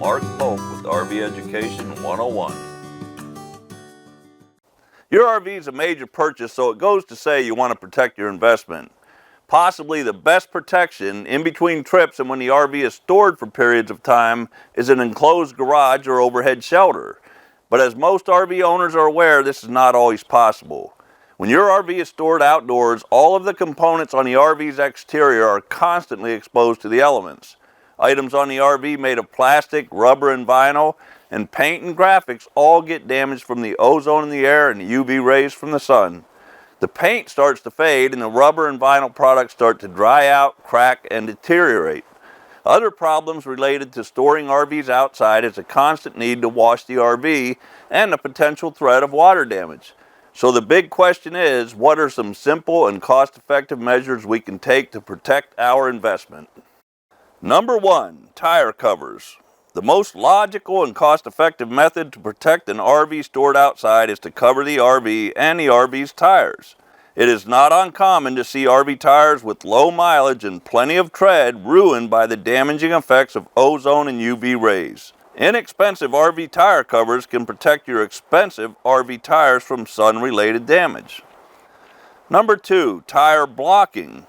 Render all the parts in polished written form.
Mark Polk with RV Education 101. Your RV is a major purchase, so it goes to say you want to protect your investment. Possibly the best protection in between trips and when the RV is stored for periods of time is an enclosed garage or overhead shelter. But as most RV owners are aware, this is not always possible. When your RV is stored outdoors, all of the components on the RV's exterior are constantly exposed to the elements. Items on the RV made of plastic, rubber, and vinyl, and paint and graphics all get damaged from the ozone in the air and the UV rays from the sun. The paint starts to fade and the rubber and vinyl products start to dry out, crack, and deteriorate. Other problems related to storing RVs outside is a constant need to wash the RV and the potential threat of water damage. So the big question is, what are some simple and cost-effective measures we can take to protect our investment? Number 1, tire covers. The most logical and cost-effective method to protect an RV stored outside is to cover the RV and the RV's tires. It is not uncommon to see RV tires with low mileage and plenty of tread ruined by the damaging effects of ozone and UV rays. Inexpensive RV tire covers can protect your expensive RV tires from sun-related damage. Number 2, tire blocking.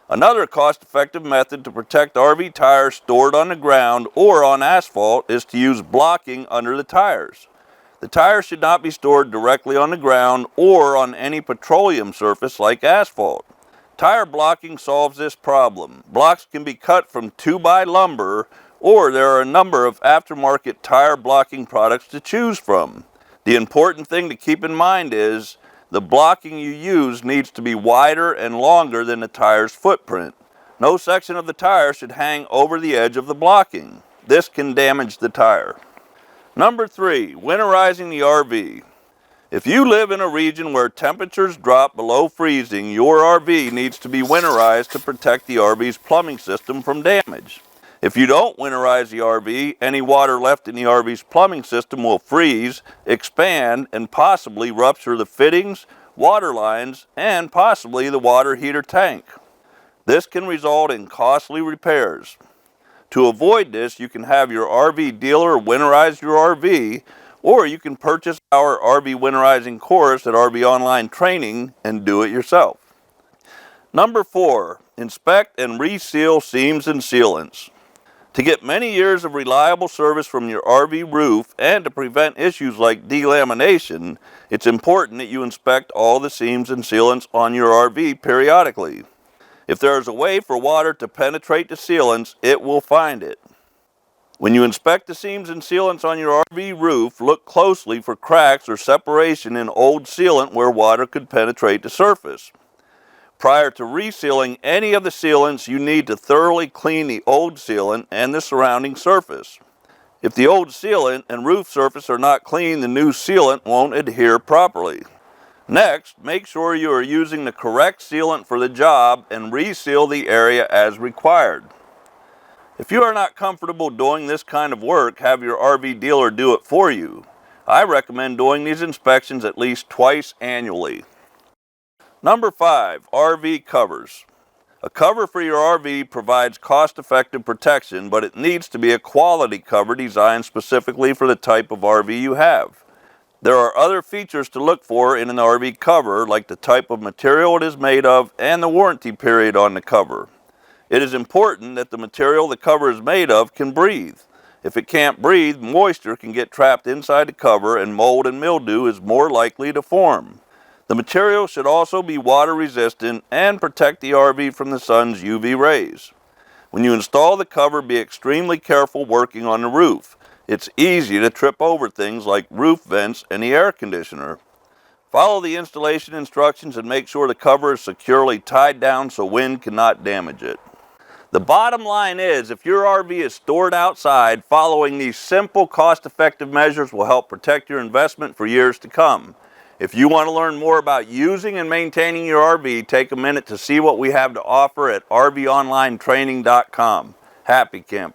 Another cost-effective method to protect RV tires stored on the ground or on asphalt is to use blocking under the tires. The tires should not be stored directly on the ground or on any petroleum surface like asphalt. Tire blocking solves this problem. Blocks can be cut from 2x lumber, or there are a number of aftermarket tire blocking products to choose from. The important thing to keep in mind is the blocking you use needs to be wider and longer than the tire's footprint. No section of the tire should hang over the edge of the blocking. This can damage the tire. Number 3, winterizing the RV. If you live in a region where temperatures drop below freezing, your RV needs to be winterized to protect the RV's plumbing system from damage. If you don't winterize the RV, any water left in the RV's plumbing system will freeze, expand, and possibly rupture the fittings, water lines, and possibly the water heater tank. This can result in costly repairs. To avoid this, you can have your RV dealer winterize your RV, or you can purchase our RV winterizing course at RV Online Training and do it yourself. Number 4, inspect and reseal seams and sealants. To get many years of reliable service from your RV roof and to prevent issues like delamination, it's important that you inspect all the seams and sealants on your RV periodically. If there is a way for water to penetrate the sealants, it will find it. When you inspect the seams and sealants on your RV roof, look closely for cracks or separation in old sealant where water could penetrate the surface. Prior to resealing any of the sealants, you need to thoroughly clean the old sealant and the surrounding surface. If the old sealant and roof surface are not clean, the new sealant won't adhere properly. Next, make sure you are using the correct sealant for the job and reseal the area as required. If you are not comfortable doing this kind of work, have your RV dealer do it for you. I recommend doing these inspections at least twice annually. Number 5, RV covers. A cover for your RV provides cost-effective protection, but it needs to be a quality cover designed specifically for the type of RV you have. There are other features to look for in an RV cover, like the type of material it is made of and the warranty period on the cover. It is important that the material the cover is made of can breathe. If it can't breathe, moisture can get trapped inside the cover and mold and mildew is more likely to form. The material should also be water resistant and protect the RV from the sun's UV rays. When you install the cover, be extremely careful working on the roof. It's easy to trip over things like roof vents and the air conditioner. Follow the installation instructions and make sure the cover is securely tied down so wind cannot damage it. The bottom line is, if your RV is stored outside, following these simple, cost-effective measures will help protect your investment for years to come. If you want to learn more about using and maintaining your RV, take a minute to see what we have to offer at RVOnlineTraining.com. Happy camping.